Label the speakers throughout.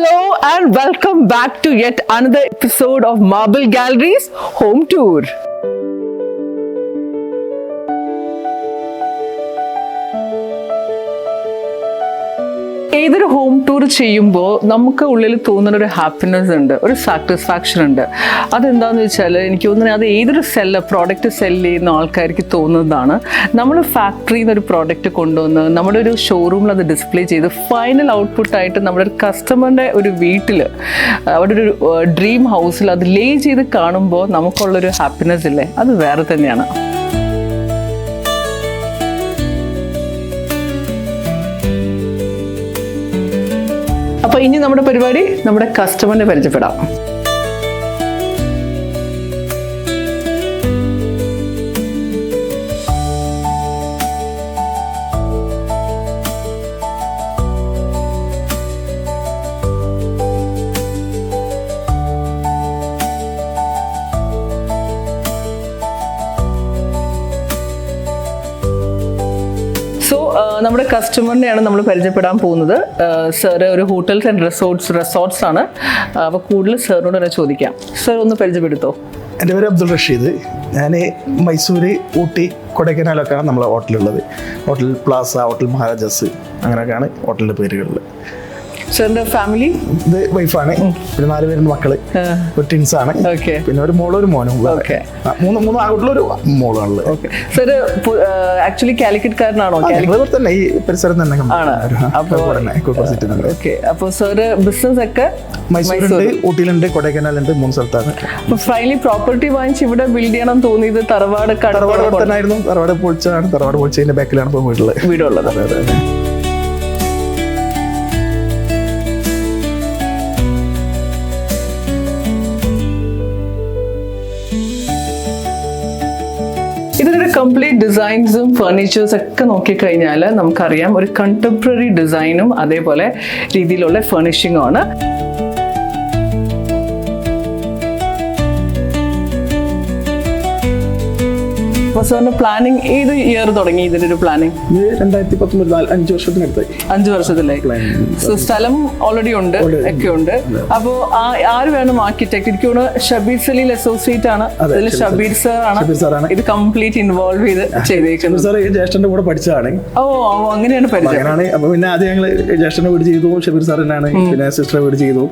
Speaker 1: Hello and welcome back to yet another episode of Marble Gallery's Home Tour. ഏതൊരു home tour ചെയ്യുമ്പോൾ നമുക്ക് ഉള്ളിൽ തോന്നുന്ന ഒരു ഹാപ്പിനെസ് ഉണ്ട്, ഒരു സാറ്റിസ്ഫാക്ഷൻ ഉണ്ട്. അതെന്താണെന്ന് വെച്ചാൽ എനിക്ക് തോന്നുന്നത് അത് ഏതൊരു പ്രോഡക്റ്റ് സെല്ല് ചെയ്യുന്ന ആൾക്കാർക്ക് തോന്നുന്നതാണ്. നമ്മൾ ഫാക്ടറിയിൽ നിന്ന് ഒരു പ്രോഡക്റ്റ് കൊണ്ടുവന്ന് നമ്മുടെ ഒരു ഷോറൂമിൽ അത് ഡിസ്പ്ലേ ചെയ്ത് ഫൈനൽ ഔട്ട്പുട്ടായിട്ട് നമ്മുടെ ഒരു കസ്റ്റമറിൻ്റെ ഒരു വീട്ടിൽ അവിടെ ഒരു ഡ്രീം ഹൗസിൽ അത് ലേ ചെയ്ത് കാണുമ്പോൾ നമുക്കുള്ളൊരു ഹാപ്പിനെസ് ഇല്ലേ, അത് വേറെ തന്നെയാണ്. അപ്പോൾ ഇനി നമ്മുടെ പരിപാടി നമ്മുടെ കസ്റ്റമറിനെ പരിചയപ്പെടാം. നമ്മുടെ കസ്റ്റമറിനെയാണ് നമ്മൾ പരിചയപ്പെടാൻ പോകുന്നത്. സാറ് ഒരു ഹോട്ടൽസ് ആൻഡ് റിസോർട്ട്സ് ആണ്. അപ്പോൾ കൂടുതൽ സാറിനോട് തന്നെ ചോദിക്കാം. സാർ ഒന്ന് പരിചയപ്പെടുത്തോ?
Speaker 2: എൻ്റെ പേര് അബ്ദുൾ റഷീദ്. ഞാൻ മൈസൂർ, ഊട്ടി, കൊടൈക്കനാലൊക്കെയാണ് നമ്മളെ ഹോട്ടലുള്ളത്. ഹോട്ടൽ പ്ലാസ, ഹോട്ടൽ മഹാരാജാസ്, അങ്ങനെയൊക്കെയാണ് ഹോട്ടലിൻ്റെ പേരുകളിൽ.
Speaker 1: സാറിൻ്റെ ഫാമിലി?
Speaker 2: ഇത് വൈഫാണ്, പിന്നെ 4 പേരുണ്ട് മക്കള്, ഒരു ട്വിൻസ് ആണ്, പിന്നെ ഒരു മോളും ഒരു മോനും. മൂന്ന് ആൺകുട്ടികളൊരു മോളാണുള്ളത്.
Speaker 1: Sir actually കാലിക്കറ്റ്കാരനാണോ?
Speaker 2: തന്നെ ഈ പരിസരം തന്നെ.
Speaker 1: അപ്പോൾ സാറ് ബിസിനസ് ഒക്കെ
Speaker 2: മൈസൂരുണ്ട്, ഊട്ടിയിലുണ്ട്, കൊടൈക്കനാലുണ്ട്, 3 സ്ഥലത്താണ്.
Speaker 1: ഫൈനലി പ്രോപ്പർട്ടി വാങ്ങിച്ച് ഇവിടെ ബിൽഡ് ചെയ്യണം തോന്നിയത് തറവാട്
Speaker 2: തന്നെയായിരുന്നു. തറവാട് പൊളിച്ചതാണ്. തറവാട് പൊളിച്ചതിന്റെ ബാക്കിലാണ് ഇപ്പോൾ വീടുള്ളത്.
Speaker 1: ഇതിനൊരു കംപ്ലീറ്റ് ഡിസൈൻസും ഫർണിച്ചേഴ്സ് ഒക്കെ നോക്കിക്കഴിഞ്ഞാൽ നമുക്കറിയാം ഒരു കണ്ടംപററി ഡിസൈനും അതേപോലെ രീതിയിലുള്ള ഫർണിഷിങ്ങും ആണ്. അപ്പോൾ സാറിന് പ്ലാനിങ് ഏത് ഇയർ തുടങ്ങി ഇതിൻ്റെ ഒരു പ്ലാനിങ്?
Speaker 2: 2019, 5 വർഷത്തിനടുത്തായി.
Speaker 1: 5 വർഷത്തിലേക്ക്. സോ സ്ഥലം ഓൾറെഡി ഉണ്ട്, ഒക്കെ ഉണ്ട്. അപ്പോൾ ആര് വേണം ആർക്കിടെക്ട്? എനിക്ക് തോന്നുന്നു ഷബീർ സലീൽ അസോസിയേറ്റ് ആണ്. അതിൽ ഷബീർ സാർ ആണ് ഇത് കംപ്ലീറ്റ് ഇൻവോൾവ് ചെയ്തേക്കുന്നത്.
Speaker 2: ജ്യേഷ്ഠന്റെ കൂടെ പഠിച്ചതാണ്.
Speaker 1: ഓ, അങ്ങനെയാണ് പഠിച്ചത്.
Speaker 2: അപ്പൊ പിന്നെ ആദ്യം ഞങ്ങള് ജ്യേഷ്ഠന്റെ വീട് ചെയ്തു, ഷബീർ സാർ തന്നെയാണ്. പിന്നെ സിസ്റ്ററെ വീട് ചെയ്തു,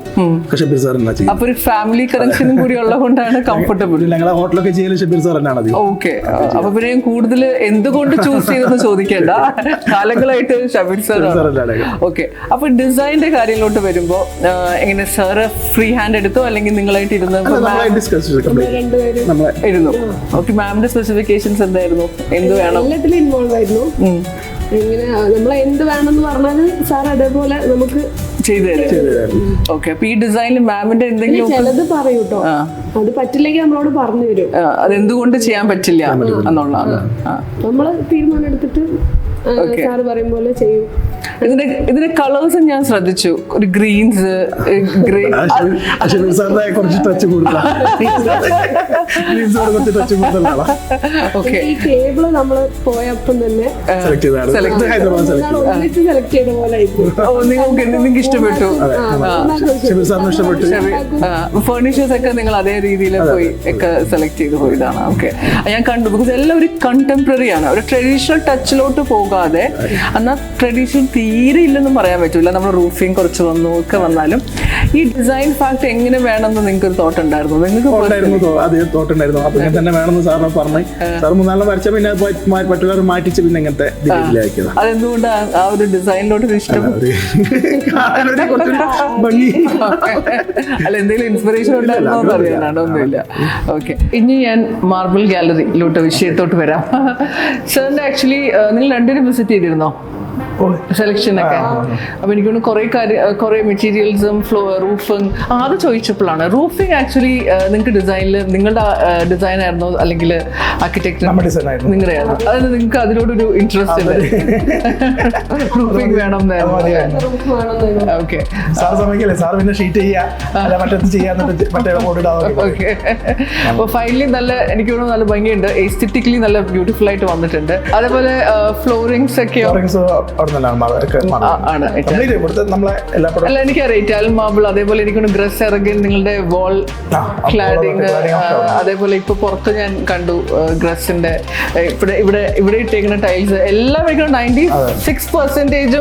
Speaker 2: ഷബീർ സാർ തന്നെ ചെയ്തു.
Speaker 1: അപ്പൊ ഒരു ഫാമിലി കണക്ഷനും കൂടി ഉള്ളതുകൊണ്ടാണ് കംഫർട്ടബിൾ.
Speaker 2: ഞങ്ങളെ ഹോട്ടലൊക്കെ ചെയ്യല് ഷബീർ സാർ തന്നെയാണ്.
Speaker 1: ഓക്കെ. അപ്പൊ പിന്നെ കൂടുതൽ എന്തുകൊണ്ട് ചൂസ് ചെയ്തെന്ന് ചോദിക്കേണ്ട, കാലങ്ങളായിട്ട് ഷബീർ സാർ. ഓക്കെ. അപ്പൊ ഡിസൈനിന്റെ കാര്യങ്ങളിലോട്ട് വരുമ്പോ എങ്ങനെ സാറ് ഫ്രീ ഹാൻഡ് എടുത്തോ അല്ലെങ്കിൽ നിങ്ങളായിട്ട് ഇരുന്നു? ഓക്കെ. മാമിന്റെ സ്പെസിഫിക്കേഷൻസ് എന്തായിരുന്നു? എന്ത് വേണം?
Speaker 3: എല്ലാത്തിലും ഇൻവോൾവ് ആയിരുന്നു. ഇങ്ങനെ നമ്മൾ എന്ത് വേണമെന്ന് പറഞ്ഞാൽ സാർ അതേപോലെ നമുക്ക്
Speaker 1: ചെയ്തു തരും. ഓക്കെ. അപ്പൊ ഈ ഡിസൈനിൽ മാമിന്റെ എന്തെങ്കിലും
Speaker 3: ചിലത് പറയൂ കേട്ടോ, അത് പറ്റില്ലെങ്കിൽ നമ്മളോട് പറഞ്ഞു തരും
Speaker 1: അതെന്തുകൊണ്ട് ചെയ്യാൻ പറ്റില്ല എന്നുള്ളതാണ്.
Speaker 3: നമ്മള് തീരുമാനം എടുത്തിട്ട് സാറ് പറയും പോലെ ചെയ്യും.
Speaker 1: ഇതിന്റെ കളേഴ്സ് ഞാൻ ശ്രദ്ധിച്ചു. ഒരു ഗ്രീൻസ്, ഗ്രേ.
Speaker 3: ഈ ടേബിള് നമ്മള് പോയപ്പം തന്നെ ഒന്നിച്ച് സെലക്ട് ചെയ്ത പോലെ
Speaker 1: നിങ്ങൾക്ക് ഇഷ്ടപ്പെട്ടു. ഫർണിച്ചേഴ്സ് ഒക്കെ നിങ്ങൾ അതേ രീതിയിൽ പോയി ഒക്കെ സെലക്ട് ചെയ്ത് പോയതാണ്. ഓക്കെ. ഞാൻ കണ്ടു. ബിക്കോസ് എല്ലാം ഒരു കണ്ടംപററി ആണ്, ഒരു ട്രഡീഷണൽ ടച്ചിലോട്ട് പോകാതെ. എന്നാൽ ട്രഡീഷണൽ തീരെ ഇല്ലെന്നും പറയാൻ പറ്റില്ല. നമ്മൾ റൂഫിങ് കുറച്ച് ഒക്കെ വന്നാലും ഈ ഡിസൈൻ ഫാക്ട് എങ്ങനെ വേണമെന്ന് നിങ്ങൾക്ക് ഒരു തോട്ട് ഉണ്ടായിരുന്നു? നിങ്ങൾക്ക്
Speaker 2: അതേ തോട്ട് ഉണ്ടായിരുന്നു. അപ്പൊ ഇങ്ങനെ തന്നെ വേണമെന്ന് സാറിന് പറഞ്ഞു. സാർ 3 വരച്ച പിന്നെ മറ്റുള്ളവർ മാറ്റിച്ച് പിന്നെ ഇങ്ങനത്തെ
Speaker 1: അതെന്തുകൊണ്ട് ആ ഒരു ഡിസൈനിലോട്ട് ഇഷ്ടം? അല്ല, എന്തെങ്കിലും ഇൻസ്പിറേഷൻ ഉണ്ടായിരുന്നോ അറിയാനാണ്? ഒന്നുമില്ല. ഓക്കെ. ഇനി ഞാൻ മാർബിൾ ഗാലറിയിലോട്ട് വിഷയത്തോട്ട് വരാം. സാറിന്റെ ആക്ച്വലി നിങ്ങൾ 2 വിസിറ്റ് ചെയ്തിരുന്നോ സെലക്ഷൻ ഒക്കെ? അപ്പൊ എനിക്ക് കുറെ മെറ്റീരിയൽസും റൂഫിങ് അത് ചോദിച്ചപ്പോഴാണ്. റൂഫിങ് ആക്ച്വലി നിങ്ങൾക്ക് ഡിസൈനിൽ നിങ്ങളുടെ ഡിസൈൻ ആയിരുന്നോ അല്ലെങ്കിൽ ആർക്കിടെക്ട് നിങ്ങളുടെ ആയിരുന്നു? അതായത് നിങ്ങൾക്ക് അതിനോടൊരു ഇൻട്രസ്റ്റ് ഉണ്ട്, റൂഫിങ് വേണം എന്നായിരുന്നു. ഓക്കെ. അപ്പൊ ഫൈനലി നല്ല, എനിക്ക് തോന്നുന്നു നല്ല ഭംഗിയുണ്ട്, എസ്തെറ്റിക്കലി നല്ല ബ്യൂട്ടിഫുൾ ആയിട്ട് വന്നിട്ടുണ്ട്. അതേപോലെ ഫ്ലോറിങ്സ് ഒക്കെയോ
Speaker 2: അവിടെ നിന്നാണ്
Speaker 1: ആണ്
Speaker 2: കംപ്ലീറ്റ് ഇവിടുത്തെ നമ്മളെ എല്ലാ
Speaker 1: അല്ല എനിക്കറിയാം ഇറ്റാലിയൻ മാർബിൾ, അതേപോലെ എനിക്കൊന്ന് ഗ്രസ് ഇറങ്ങി നിങ്ങളുടെ വാൾ ക്ലാഡിങ്, അതേപോലെ ഇപ്പൊ പുറത്ത് ഞാൻ കണ്ടു ഗ്രസിന്റെ ഇവിടെ ഇട്ടേക്കുന്ന ടൈൽസ് എല്ലാം 96%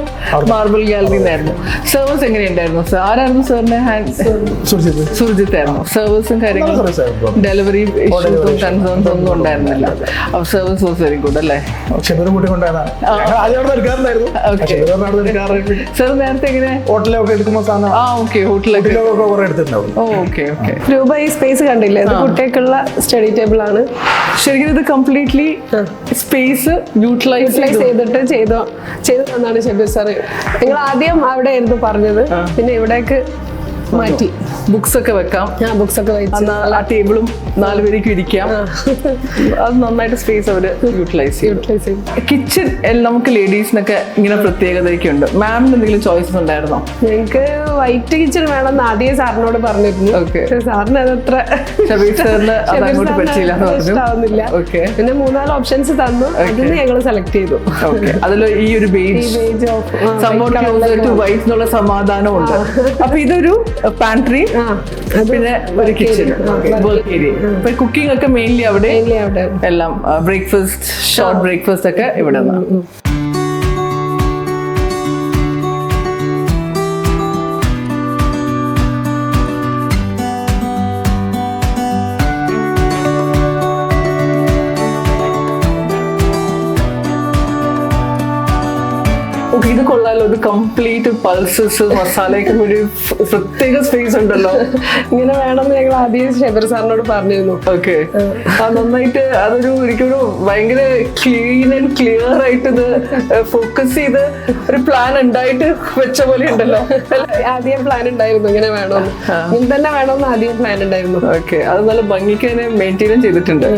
Speaker 1: മാർബിൾ ഗാലറി ആയിരുന്നു. സർവീസ് എങ്ങനെയുണ്ടായിരുന്നു സാർ? ആരായിരുന്നു സാറിന്റെ ഹാൻഡ്? സുർജിത്ത് ആയിരുന്നു. സർവീസും കാര്യങ്ങളും ഡെലിവറി ഇഷ്യൂസും കൺസേൺസ് ഒന്നും ഉണ്ടായിരുന്നില്ല. അപ്പൊ സർവീസ് വാസ് വെരി ഗുഡ് അല്ലേ? സാർ നേരത്തെ എങ്ങനെ
Speaker 2: ഹോട്ടലൊക്കെ എടുക്കുമ്പോൾ
Speaker 1: ഹോട്ടലൊക്കെ
Speaker 3: രൂപ ഈ സ്പേസ് കണ്ടില്ലേ, ഇത് കുട്ടികൾക്കുള്ള സ്റ്റഡി ടേബിൾ ആണ്.
Speaker 1: ശരിക്കും ഇത് കംപ്ലീറ്റ്ലി സ്പേസ് യൂട്ടിലൈസ്
Speaker 3: ചെയ്തിട്ട് ചെയ്തു തന്നാണ് ഷബീർ സാറ്. നിങ്ങൾ ആദ്യം അവിടെ ആയിരുന്നു പറഞ്ഞത്, പിന്നെ ഇവിടേക്ക് മാറ്റി.
Speaker 1: ബുക്സ് ഒക്കെ വെക്കാം,
Speaker 3: ബുക്സ് ഒക്കെ വെച്ച്
Speaker 1: ആ ടേബിളും 4 പേർക്ക് ഇരിക്കാം. അത് നന്നായിട്ട് സ്പേസ് അവര് യൂട്ടിലൈസ് ചെയ്യും. കിച്ചൺ നമുക്ക് ലേഡീസിനൊക്കെ ഇങ്ങനെ പ്രത്യേകതയൊക്കെ ഉണ്ട്. മാമിന് എന്തെങ്കിലും ചോയ്സസ് ഉണ്ടായിരുന്നോ?
Speaker 3: ഞങ്ങൾക്ക് വൈറ്റ് കിച്ചൺ വേണമെന്ന് ആദ്യം സാറിനോട് പറഞ്ഞിരുന്നു. സാറിന് അതത്ര ഇഷ്ടാവുന്നില്ല. പിന്നെ 3-4 ഓപ്ഷൻസ് തന്നു, അതിന് ഞങ്ങൾ സെലക്ട് ചെയ്തു.
Speaker 1: അതിൽ ഈ ഒരു വൈറ്റ് സമാധാനം ഉണ്ട്. അപ്പൊ ഇതൊരു പാൻട്രി, പിന്നെ ഒരു കിച്ചൺ, വർക്ക് ഏരിയ. ഇപ്പൊ കുക്കിംഗ് ഒക്കെ മെയിൻലി അവിടെ എല്ലാം. ബ്രേക്ക്ഫാസ്റ്റ്, ഷോർട്ട് ബ്രേക്ക്ഫാസ്റ്റ് ഒക്കെ ഇവിടെ നിന്നാണ്. ഇത് കൊള്ളാലോ, ഇത് കംപ്ലീറ്റ് പൾസസ് മസാലയൊക്കെ ഒരു പ്രത്യേക സ്പേസ് ഉണ്ടല്ലോ.
Speaker 3: ഇങ്ങനെ വേണമെന്ന് ഞങ്ങൾ ആദ്യം ഷബീർ സാറിനോട് പറഞ്ഞിരുന്നു.
Speaker 1: ഓക്കെ, നന്നായിട്ട് അതൊരു എനിക്കൊരു ഭയങ്കര ക്ലീൻ ആൻഡ് ക്ലിയർ ആയിട്ട് ഇത് ഫോക്കസ് ചെയ്ത് ഒരു പ്ലാൻ ഉണ്ടായിട്ട് വെച്ച പോലെ ഉണ്ടല്ലോ.
Speaker 3: ആദ്യം പ്ലാൻ ഉണ്ടായിരുന്നു ഇങ്ങനെ വേണമെന്ന്, ഇങ്ങനെ തന്നെ വേണമെന്ന് ആദ്യം പ്ലാൻ ഉണ്ടായിരുന്നു.
Speaker 1: ഓക്കെ, അത് നല്ല ഭംഗിക്ക് തന്നെ മെയിൻറ്റെയിൻ ചെയ്തിട്ടുണ്ട്.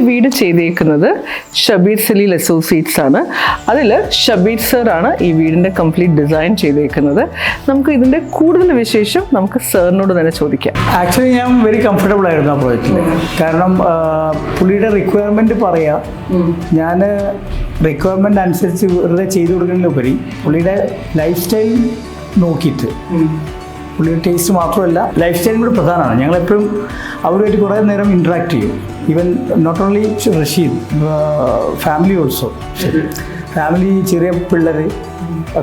Speaker 1: വീട് ചെയ്തേക്കുന്നത് ഷബീർ സലീൽ അസോസിയേറ്റ്സ് ആണ്. അതിൽ ഷബീർ സർ ആണ് ഈ വീടിൻ്റെ കംപ്ലീറ്റ് ഡിസൈൻ ചെയ്തേക്കുന്നത്. നമുക്ക് ഇതിൻ്റെ കൂടുതൽ വിശേഷം നമുക്ക് സാറിനോട് തന്നെ ചോദിക്കാം.
Speaker 4: ആക്ച്വലി ഞാൻ വെരി കംഫർട്ടബിൾ ആയിരുന്നു ആ പ്രോജക്റ്റിൽ. കാരണം പുള്ളിയുടെ റിക്വയർമെൻറ്റ് പറയാം, ഞാൻ റിക്വയർമെൻറ്റ് അനുസരിച്ച് വെറുതെ ചെയ്തു കൊടുക്കുന്നതിലുപരി പുള്ളിയുടെ ലൈഫ് സ്റ്റൈൽ നോക്കിയിട്ട്, പുള്ളിയുടെ ടേസ്റ്റ് മാത്രമല്ല ലൈഫ് സ്റ്റൈലും കൂടി പ്രധാനമാണ്. ഞങ്ങളെപ്പോഴും അവരുമായിട്ട് കുറേ നേരം ഇൻട്രാക്ട് ചെയ്യും. Even not only Rashid, family also. Family, ചെറിയ പിള്ളേർ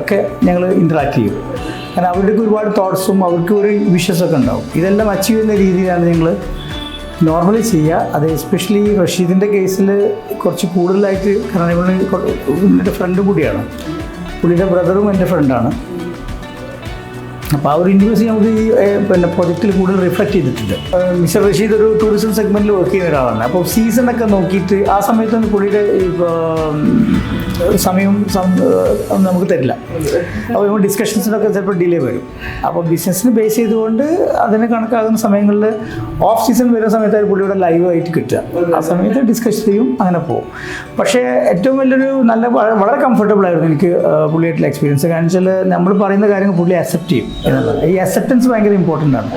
Speaker 4: ഒക്കെ ഞങ്ങൾ ഇൻട്രാക്ട് ചെയ്യും. കാരണം അവരുടെ ഒരുപാട് തോട്ട്സും അവർക്ക് ഒരു വിഷസൊക്കെ ഉണ്ടാവും. ഇതെല്ലാം അച്ചീവ് ചെയ്യുന്ന രീതിയിലാണ് ഞങ്ങൾ നോർമലി ചെയ്യുക. അത് എസ്പെഷ്യലി റഷീദിൻ്റെ കേസിൽ കുറച്ച് കൂടുതലായിട്ട്, കാരണം ഇവരുടെ ഫ്രണ്ട് കൂടിയാണ്, പുള്ളിയുടെ ബ്രദറും എൻ്റെ ഫ്രണ്ടാണ്. അപ്പോൾ ആ ഒരു ഇൻഡിവിജ്വൽ നമുക്ക് ഈ പിന്നെ പ്രൊജക്റ്റിൽ കൂടുതൽ റിഫ്ലക്ട് ചെയ്തിട്ടുണ്ട്. മിസ്റ്റർ റഷീദ് ഒരു ടൂറിസം സെഗ്മെൻറ്റിൽ വർക്ക് ചെയ്യുന്ന ഒരാളാണ്. അപ്പോൾ സീസണൊക്കെ നോക്കിയിട്ട് ആ സമയത്തൊന്നും പുള്ളിയുടെ സമയം നമുക്ക് തരില്ല. അപ്പോൾ ഡിസ്കഷൻസിനൊക്കെ ചിലപ്പോൾ ഡിലേ വരും. അപ്പോൾ ബിസിനസ്സിന് ബേസ് ചെയ്തുകൊണ്ട് അതിന് കണക്കാകുന്ന സമയങ്ങളിൽ ഓഫ് സീസൺ വരുന്ന സമയത്ത് പുള്ളിയുടെ ലൈവായിട്ട് കിട്ടുക. ആ സമയത്ത് ഡിസ്കസ് ചെയ്യും, അങ്ങനെ പോകും. പക്ഷേ ഏറ്റവും വലിയൊരു വളരെ കംഫർട്ടബിൾ ആയിരുന്നു എനിക്ക് പുള്ളിയായിട്ടുള്ള എക്സ്പീരിയൻസ്. കാരണം വെച്ചാൽ നമ്മൾ പറയുന്ന കാര്യങ്ങൾ പുള്ളി അക്സെപ്റ്റ് ചെയ്യും എന്നുള്ളത്. ഈ അക്സെപ്റ്റൻസ് ഭയങ്കര ഇമ്പോർട്ടൻ്റ് ആണ്.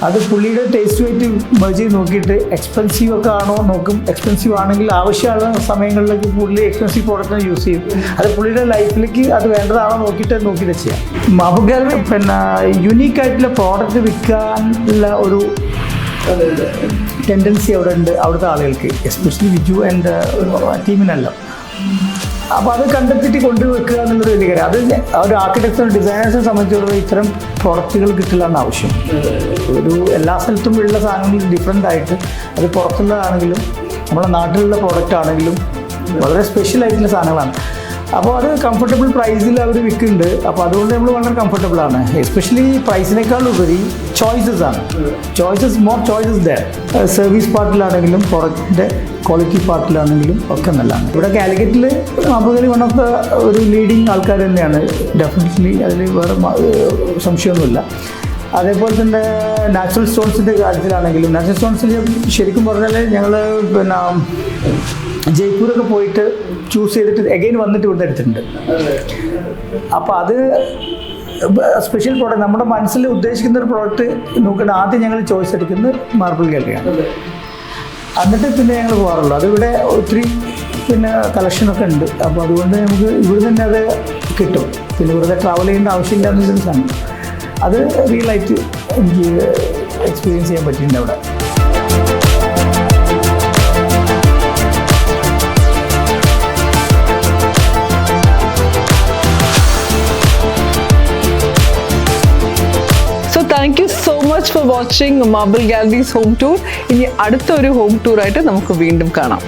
Speaker 4: അത് പുള്ളിയുടെ ടേസ്റ്റുമായിട്ട് മെർജ് ചെയ്ത് നോക്കിയിട്ട് എക്സ്പെൻസീവ് ഒക്കെ ആണോ നോക്കും. എക്സ്പെൻസീവ് ആണെങ്കിൽ ആവശ്യമുള്ള സമയങ്ങളിലേക്ക് പുള്ളി എക്സ്പെൻസീവ് പ്രോഡക്റ്റിനെ യൂസ് ചെയ്യും. അത് പുള്ളിയുടെ ലൈഫിലേക്ക് അത് വേണ്ടതാണോ നോക്കിയിട്ട് ചെയ്യാം. മാബുഗാൽ പിന്നെ യുണീക്കായിട്ടുള്ള പ്രോഡക്റ്റ് വിൽക്കാനുള്ള ഒരു ടെൻഡൻസി അവിടെ ഉണ്ട് അവിടുത്തെ ആളുകൾക്ക്, എസ്പെഷ്യലി വിജു ആൻഡ് ടീമിനെല്ലാം. അപ്പോൾ അത് കണ്ടെത്തിയിട്ട് കൊണ്ടുവെക്കുക എന്നുള്ളൊരു വലിയ കാര്യം. അത് ഒരു ആർക്കിടെക്ചർ ഡിസൈനേഴ്സിനെ സംബന്ധിച്ചിടത്തോളം ഇത്തരം പ്രോഡക്റ്റുകൾ കിട്ടില്ല എന്ന ആവശ്യം. ഒരു എല്ലാ സ്ഥലത്തും ഉള്ള സാധനങ്ങൾ ഡിഫറെൻ്റ് ആയിട്ട്, അത് പുറത്തുള്ളതാണെങ്കിലും നമ്മുടെ നാട്ടിലുള്ള പ്രോഡക്റ്റ് ആണെങ്കിലും വളരെ സ്പെഷ്യലായിട്ടുള്ള സാധനങ്ങളാണ്. അപ്പോൾ അത് കംഫർട്ടബിൾ പ്രൈസിൽ അവർ വിൽക്കുന്നുണ്ട്. അപ്പോൾ അതുകൊണ്ട് നമ്മൾ വളരെ കംഫർട്ടബിളാണ്. എസ്പെഷ്യലി പ്രൈസിനേക്കാൾ ഉപരി ചോയ്സസ് ആണ്. More choices there. സർവീസ് പാർട്ടിലാണെങ്കിലും പ്രോഡക്റ്റിൻ്റെ ക്വാളിറ്റി പാർട്ടിലാണെങ്കിലും ഒക്കെ നല്ലതാണ്. ഇവിടെ കാലിക്കറ്റിൽ മാബുഗാലി വൺ ഓഫ് ദ ഒരു ലീഡിങ് ആൾക്കാർ തന്നെയാണ്. ഡെഫിനറ്റ്ലി അതിൽ വേറെ സംശയമൊന്നുമില്ല. അതേപോലെ തന്നെ നാച്ചുറൽ സ്റ്റോൺസിൻ്റെ കാര്യത്തിലാണെങ്കിലും നാച്ചുറൽ സ്റ്റോൺസിൽ ശരിക്കും പറഞ്ഞാൽ ഞങ്ങൾ പിന്നെ ജയ്പൂരൊക്കെ പോയിട്ട് ചൂസ് ചെയ്തിട്ട് എഗെയിൻ വന്നിട്ട് ഇവിടെ എടുത്തിട്ടുണ്ട്. അപ്പോൾ അത് സ്പെഷ്യൽ പ്രോഡക്റ്റ്, നമ്മുടെ മനസ്സിൽ ഉദ്ദേശിക്കുന്ന ഒരു പ്രോഡക്റ്റ് നോക്കിയിട്ട് ആദ്യം ഞങ്ങൾ ചോയ്സ് എടുക്കുന്നത് മാർബിൾ ഗാലറിയാണ്. എന്നിട്ട് പിന്നെ ഞങ്ങൾ പോകാറുള്ളൂ. അതിവിടെ ഒത്തിരി പിന്നെ കളക്ഷനൊക്കെ ഉണ്ട്. അപ്പോൾ അതുകൊണ്ട് നമുക്ക് ഇവിടെ തന്നെ അത് കിട്ടും. പിന്നെ വെറുതെ ട്രാവൽ ചെയ്യേണ്ട ആവശ്യമില്ല എന്നുള്ളൊരു സാധനം അത് റിയലായിട്ട് എനിക്ക് എക്സ്പീരിയൻസ് ചെയ്യാൻ പറ്റിയിട്ടുണ്ട് അവിടെ.
Speaker 1: Thank you so much for watching marble galleries home tour. ഇനി അടുത്തൊരു ഹോം ടൂറായിട്ട് നമുക്ക് വീണ്ടും കാണാം.